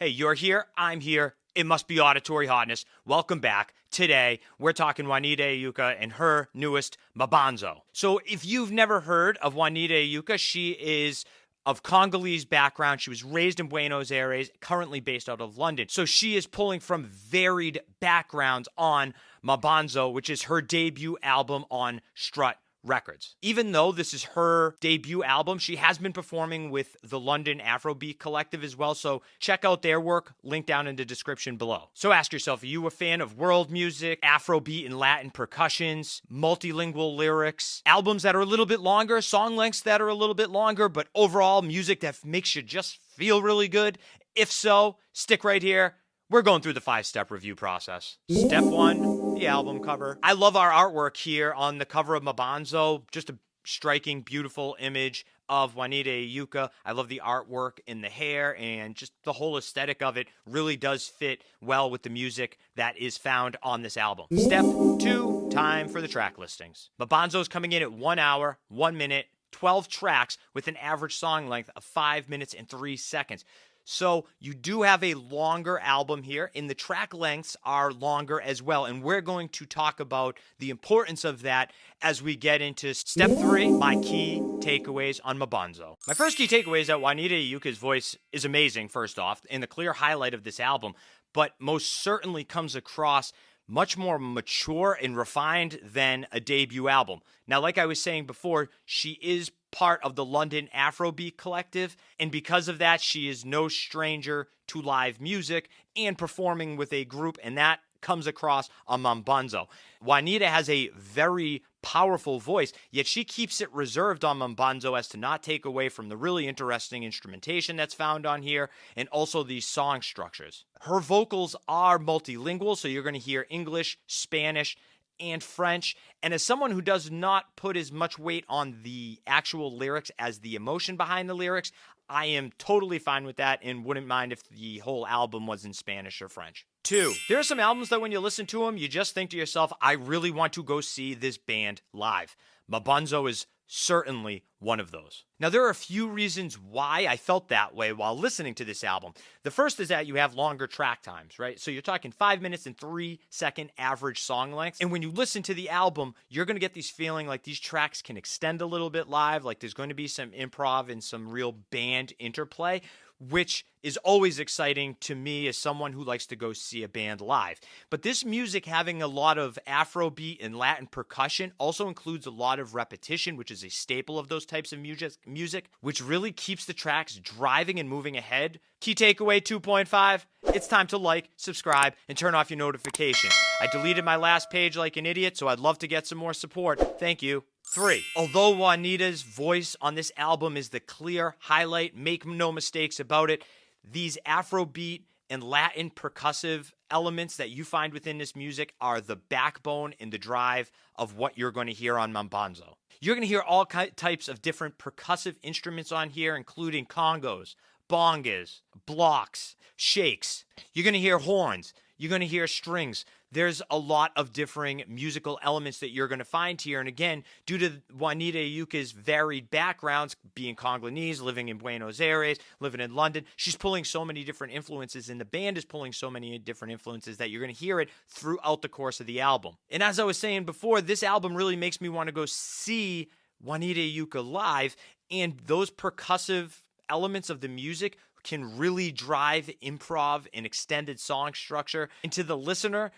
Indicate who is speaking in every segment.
Speaker 1: Hey, you're here, I'm here. It must be Auditory Hotness. Welcome back. Today, we're talking Juanita Euka and her newest Mabanzo. So if you've never heard of Juanita Euka, she is of Congolese background. She was raised in Buenos Aires, currently based out of London. So she is pulling from varied backgrounds on Mabanzo, which is her debut album on Strut Records. Even though this is her debut album, she has been performing with the London Afrobeat Collective as well, so check out their work, link down in the description below. So ask yourself, are you a fan of world music, Afrobeat and Latin percussions, multilingual lyrics, albums that are a little bit longer, song lengths that are a little bit longer, but overall music that makes you just feel really good? If so, stick right here. We're going through the 5-step review process. Step 1, the album cover. I love our artwork here on the cover of Mabanzo. Just a striking, beautiful image of Juanita Euka. I love the artwork in the hair, and just the whole aesthetic of it really does fit well with the music that is found on this album. Step 2, time for the track listings. Mabanzo's coming in at 1 hour, 1 minute, 12 tracks with an average song length of 5 minutes and 3 seconds. So you do have a longer album here, and the track lengths are longer as well. And we're going to talk about the importance of that as we get into step 3, my key takeaways on Mabanzo. My first key takeaway is that Juanita Euka's voice is amazing, first off, and the clear highlight of this album, but most certainly comes across much more mature and refined than a debut album. Now, like I was saying before, she is part of the London Afrobeat Collective, and because of that, she is no stranger to live music and performing with a group, and that comes across on Mabanzo. Juanita has a very powerful voice, yet she keeps it reserved on Mabanzo as to not take away from the really interesting instrumentation that's found on here, and also these song structures. Her vocals are multilingual, so you're going to hear English, Spanish, and French. And as someone who does not put as much weight on the actual lyrics as the emotion behind the lyrics, I am totally fine with that and wouldn't mind if the whole album was in Spanish or French. 2, there are some albums that when you listen to them, you just think to yourself, I really want to go see this band live. Mabanzo is certainly one of those. Now, there are a few reasons why I felt that way while listening to this album. The first is that you have longer track times, right? So you're talking 5 minutes and 3 second average song lengths. And when you listen to the album, you're going to get these feeling like these tracks can extend a little bit live, like there's going to be some improv and some real band interplay, which is always exciting to me as someone who likes to go see a band live. But this music having a lot of Afrobeat and Latin percussion also includes a lot of repetition, which is a staple of those types of music, which really keeps the tracks driving and moving ahead. Key takeaway 2.5, it's time to like, subscribe, and turn off your notifications. I deleted my last page like an idiot, so I'd love to get some more support. Thank you. 3, although Juanita's voice on this album is the clear highlight, make no mistakes about it, these Afrobeat and Latin percussive elements that you find within this music are the backbone and the drive of what you're going to hear on Mabanzo. You're going to hear all types of different percussive instruments on here, including congos, bongas, blocks, shakes. You're going to hear horns. You're going to hear strings. There's a lot of differing musical elements that you're going to find here. And again, due to Juanita Euka's varied backgrounds, being Congolese, living in Buenos Aires, living in London, she's pulling so many different influences, and the band is pulling so many different influences that you're going to hear it throughout the course of the album. And as I was saying before, this album really makes me want to go see Juanita Euka live, and those percussive elements of the music can really drive improv and extended song structure. And to the listener,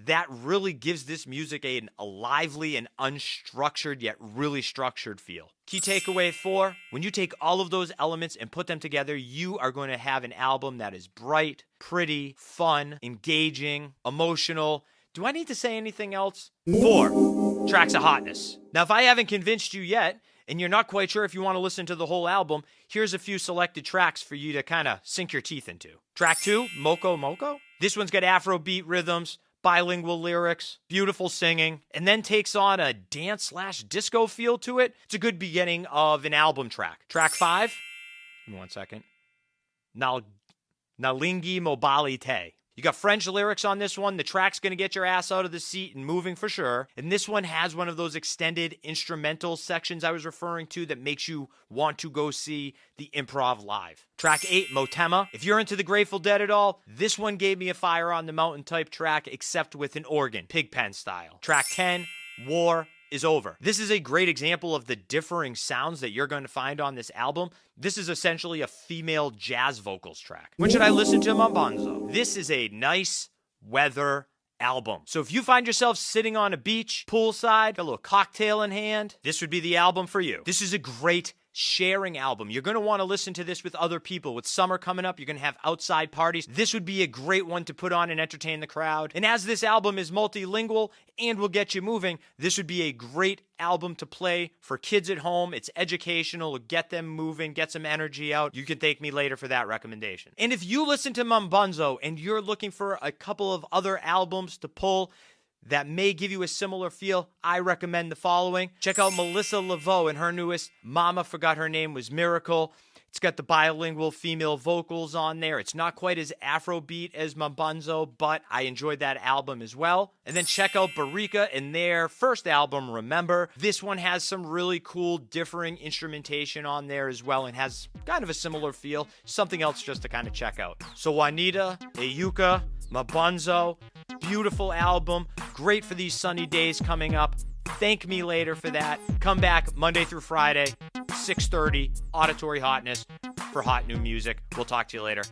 Speaker 1: that really gives this music a lively and unstructured yet really structured feel. Key takeaway 4, when you take all of those elements and put them together, you are going to have an album that is bright, pretty, fun, engaging, emotional. Do I need to say anything else? 4, tracks of hotness. Now, if I haven't convinced you yet, and you're not quite sure if you want to listen to the whole album, here's a few selected tracks for you to kind of sink your teeth into. Track 2, Moko Moko. This one's got Afrobeat rhythms, bilingual lyrics, beautiful singing, and then takes on a dance/disco feel to it. It's a good beginning of an album track. Track 5, give me 1 second. Nalingi Mobali Te. You got French lyrics on this one. The track's going to get your ass out of the seat and moving for sure. And this one has one of those extended instrumental sections I was referring to that makes you want to go see the improv live. Track 8, Motema. If you're into the Grateful Dead at all, this one gave me a Fire on the Mountain type track, except with an organ, Pigpen style. Track 10, War is Over. This is a great example of the differing sounds that you're going to find on this album. This is essentially a female jazz vocals track. When should I listen to Mabanzo? This is a nice weather album. So if you find yourself sitting on a beach, poolside, a little cocktail in hand, this would be the album for you. This is a great sharing album. You're going to want to listen to this with other people. With summer coming up, you're going to have outside parties. This would be a great one to put on and entertain the crowd. And as this album is multilingual and will get you moving, this would be a great album to play for kids at home. It's educational, get them moving, get some energy out. You can thank me later for that recommendation. And if you listen to Mabanzo and you're looking for a couple of other albums to pull that may give you a similar feel, I recommend the following. Check out Melissa Laveau and her newest, Mama Forgot Her Name Was Miracle. It's got the bilingual female vocals on there. It's not quite as Afrobeat as Mabanzo, but I enjoyed that album as well. And then check out Barika and their first album, Remember. This one has some really cool differing instrumentation on there as well and has kind of a similar feel. Something else just to kind of check out. So Juanita Euka, Mabanzo, beautiful album, great for these sunny days coming up. Thank me later for that. Come back Monday through Friday, 6:30, Auditory Hotness for hot new music. We'll talk to you later.